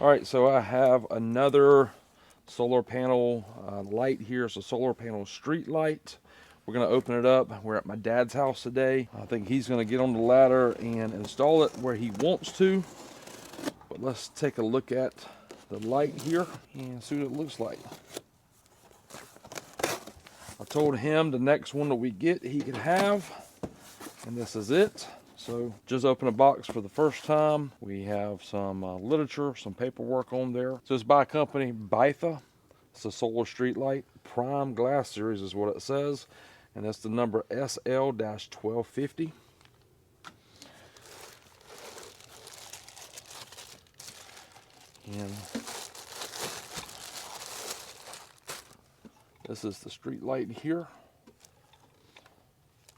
All right, so I have another solar panel light here. It's a solar panel street light. We're gonna open it up. We're at my dad's house today. I think he's gonna get on the ladder and install it where he wants to. But let's take a look at the light here and see what it looks like. I told him the next one that we get he could have, and this is it. So just open a box for the first time. We have some literature, some paperwork on there. So it's by a company, Buytha. It's a solar street light. Prime Glass Series is what it says. And that's the number SL-1250. And this is the street light here.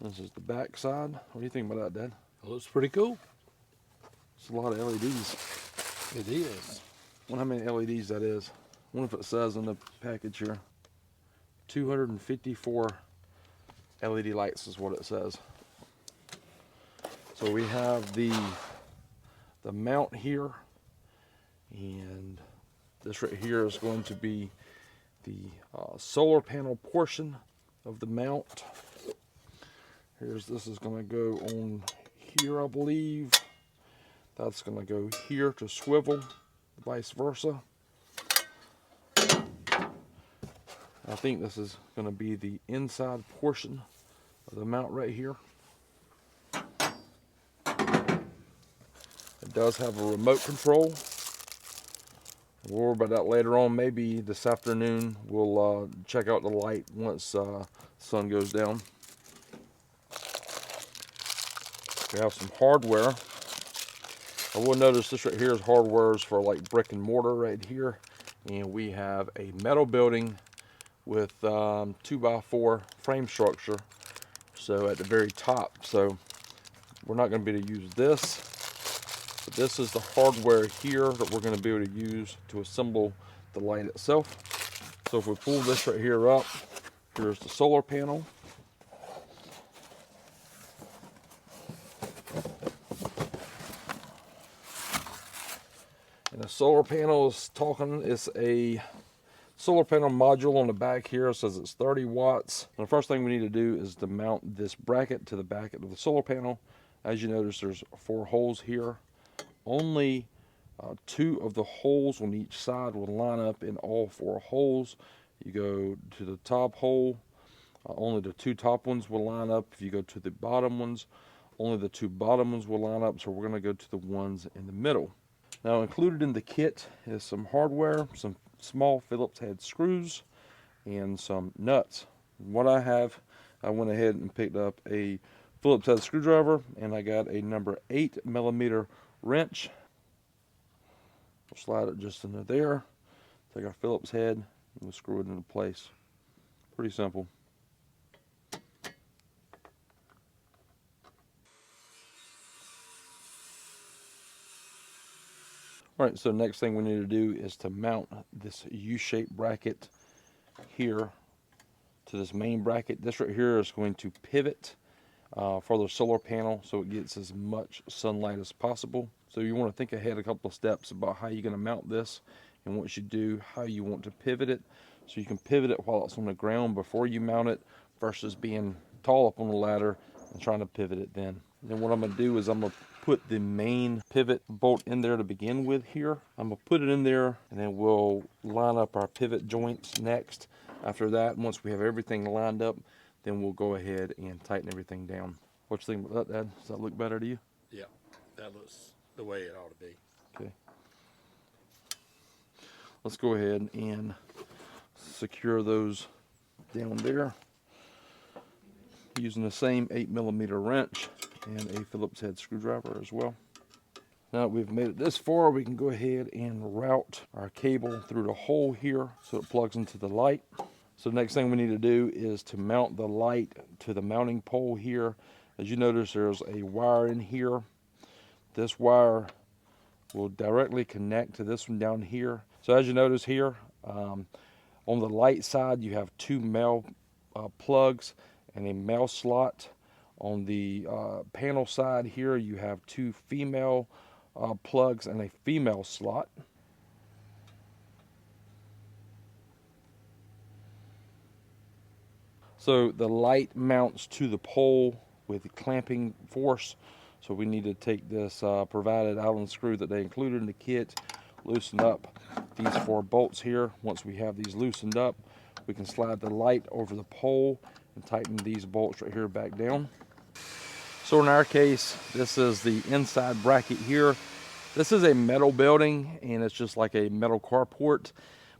This is the back side. What do you think about that, Dad? It looks pretty cool. It's a lot of LEDs. It is. I wonder how many LEDs that is. I wonder if it says in the package here. 254 LED lights is what it says. So we have the mount here, and this right here is going to be the solar panel portion of the mount. This is going to go on here, I believe. That's going to go here to swivel, vice versa. I think this is going to be the inside portion of the mount right here. It does have a remote control. We'll worry about that later on. Maybe this afternoon we'll check out the light once the sun goes down. We have some hardware. I will notice this right here is hardware for like brick and mortar right here. And we have a metal building with 2x4 frame structure. So at the very top. So we're not going to be able to use this. But this is the hardware here that we're going to be able to use to assemble the light itself. So if we pull this right here up, here's the solar panel. And the solar panel is it's a solar panel module on the back here. It says it's 30 watts. And the first thing we need to do is to mount this bracket to the back of the solar panel. As you notice, there's 4 holes here. Only 2 of the holes on each side will line up in all 4 holes. You go to the top hole, only the 2 top ones will line up. If you go to the bottom ones, only the 2 bottom ones will line up. So we're going to go to the ones in the middle. Now included in the kit is some hardware, some small Phillips head screws, and some nuts. What I have, I went ahead and picked up a Phillips head screwdriver, and I got a number 8mm wrench. We'll slide it just into there. Take our Phillips head and we'll screw it into place. Pretty simple. All right, so next thing we need to do is to mount this U-shaped bracket here to this main bracket. This right here is going to pivot for the solar panel so it gets as much sunlight as possible. So you want to think ahead a couple of steps about how you're going to mount this, and once you do, how you want to pivot it. So you can pivot it while it's on the ground before you mount it versus being tall up on the ladder and trying to pivot it then. And then what I'm going to do is I'm going to put the main pivot bolt in there to begin with here. I'm going to put it in there, and then we'll line up our pivot joints next. After that, once we have everything lined up, then we'll go ahead and tighten everything down. What you think about that, Dad? Does that look better to you? Yeah, that looks the way it ought to be. Okay. Let's go ahead and secure those down there using the same 8mm wrench and a Phillips head screwdriver as well. Now that we've made it this far, we can go ahead and route our cable through the hole here so it plugs into the light. So the next thing we need to do is to mount the light to the mounting pole here. As you notice, there's a wire in here. This wire will directly connect to this one down here. So as you notice here, on the light side, you have 2 male plugs and a male slot. On the panel side here, you have 2 female plugs and a female slot. So the light mounts to the pole with clamping force. So we need to take this provided Allen screw that they included in the kit, loosen up these 4 bolts here. Once we have these loosened up, we can slide the light over the pole and tighten these bolts right here back down. So in our case, this is the inside bracket here. This is a metal building, and it's just like a metal carport.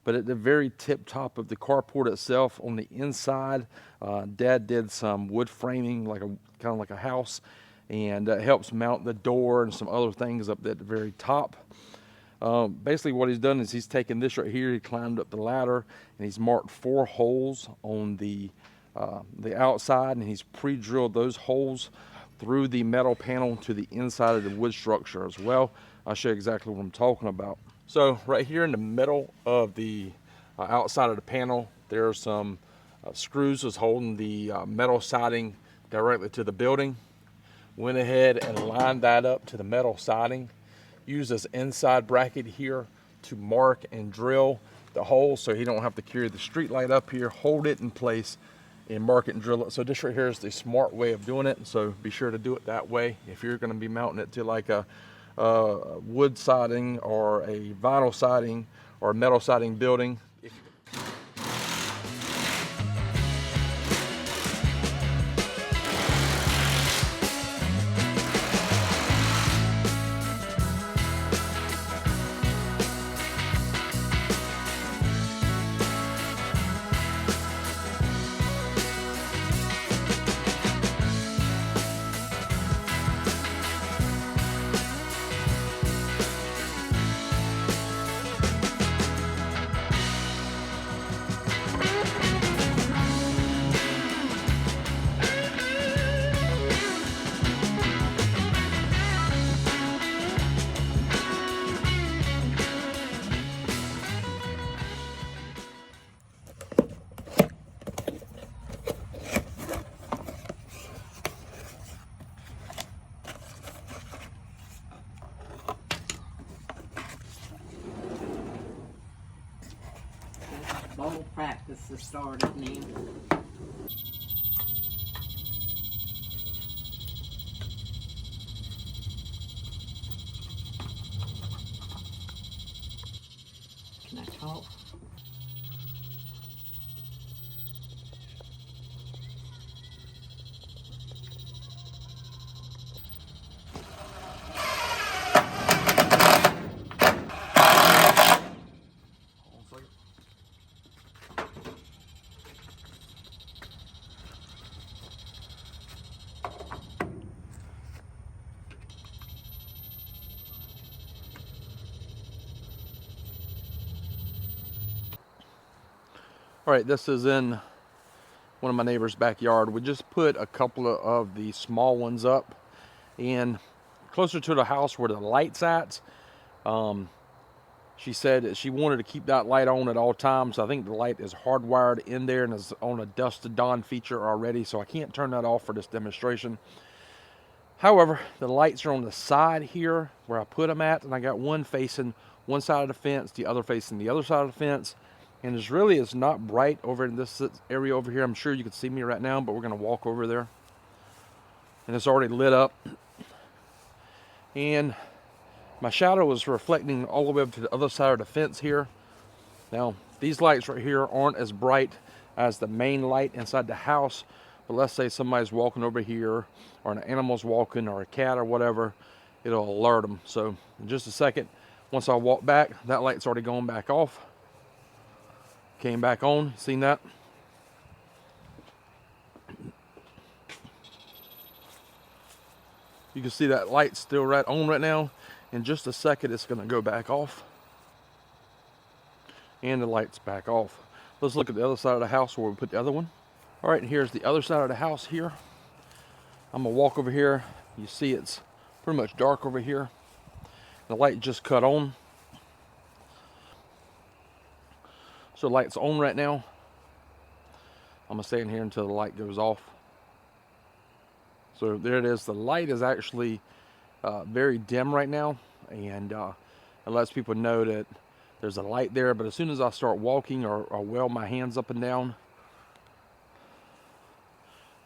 But at the very tip top of the carport itself, on the inside, Dad did some wood framing, like kind of like a house, and helps mount the door and some other things up at the very top. Basically, what he's done is he's taken this right here. He climbed up the ladder, and he's marked 4 holes on the outside, and he's pre-drilled those holes through the metal panel to the inside of the wood structure as well. I'll show you exactly what I'm talking about. So right here in the middle of the outside of the panel, there are some screws that's holding the metal siding directly to the building. Went ahead and lined that up to the metal siding. Use this inside bracket here to mark and drill the hole so he don't have to carry the street light up here, hold it in place, and mark it and drill it. So this right here is the smart way of doing it. So be sure to do it that way. If you're going to be mounting it to like a wood siding or a vinyl siding or a metal siding building. Bowl practice has started now. Can I talk? All right, this is in one of my neighbor's backyard. We just put a couple of the small ones up, and closer to the house where the light's at. She said that she wanted to keep that light on at all times. I think the light is hardwired in there and is on a dusk to dawn feature already, so I can't turn that off for this demonstration. However, the lights are on the side here where I put them at, and I got one facing one side of the fence, the other facing the other side of the fence. And it's not bright over in this area over here. I'm sure you can see me right now, but we're gonna walk over there. And it's already lit up. And my shadow is reflecting all the way up to the other side of the fence here. Now, these lights right here aren't as bright as the main light inside the house, but let's say somebody's walking over here, or an animal's walking, or a cat or whatever, it'll alert them. So in just a second, once I walk back, that light's already gone back off. Came back on, seen that? You can see that light's still right on right now. In just a second, it's gonna go back off. And the light's back off. Let's look at the other side of the house where we put the other one. All right, and here's the other side of the house here. I'm gonna walk over here. You see it's pretty much dark over here. The light just cut on. So the light's on right now. I'm gonna stay in here until the light goes off. So there it is. The light is actually very dim right now, and it lets people know that there's a light there. But as soon as I start walking or weld my hands up and down,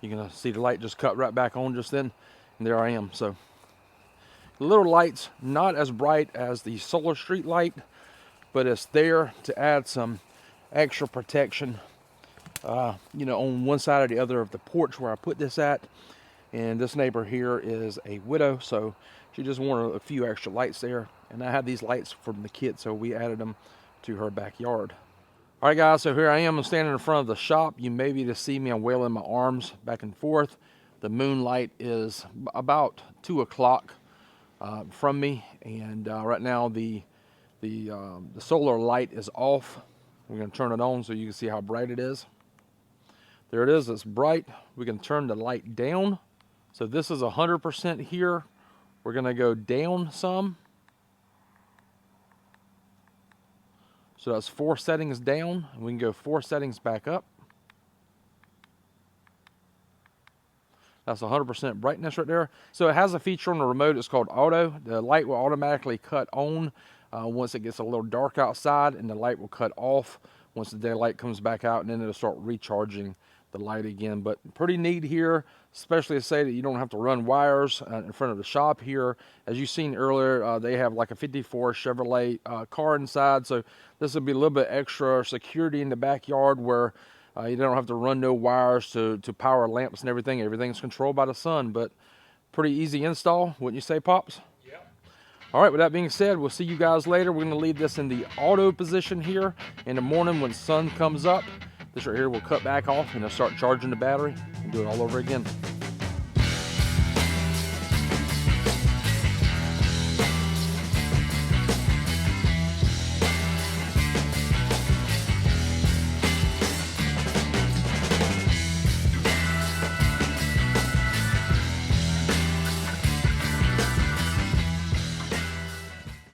You can see the light just cut right back on just then, and there I am. So the little light's not as bright as the solar street light, but it's there to add some extra protection, you know, on one side or the other of the porch where I put this at. And this neighbor here is a widow, so she just wanted a few extra lights there. And I had these lights from the kit, so we added them to her backyard. All right, guys, so here I am. I'm standing in front of the shop. You may be able to see me. I'm wailing my arms back and forth. The moonlight is about 2 o'clock from me, and right now the solar light is off. We're going to turn it on so you can see how bright it is. There it is. It's bright. We can turn the light down. So this is 100% here. We're going to go down some. So that's 4 settings down. And we can go 4 settings back up. That's 100% brightness right there. So it has a feature on the remote. It's called auto. The light will automatically cut on once it gets a little dark outside, and the light will cut off once the daylight comes back out, and then it'll start recharging the light again. But pretty neat here, especially to say that you don't have to run wires in front of the shop here. As you seen earlier, they have like a 54 Chevrolet car inside, so this will be a little bit extra security in the backyard where you don't have to run no wires to power lamps and everything. Everything's controlled by the sun, but pretty easy install, wouldn't you say, Pops? All right, with that being said, we'll see you guys later. We're going to leave this in the auto position here. In the morning when the sun comes up, this right here will cut back off and it'll start charging the battery and do it all over again.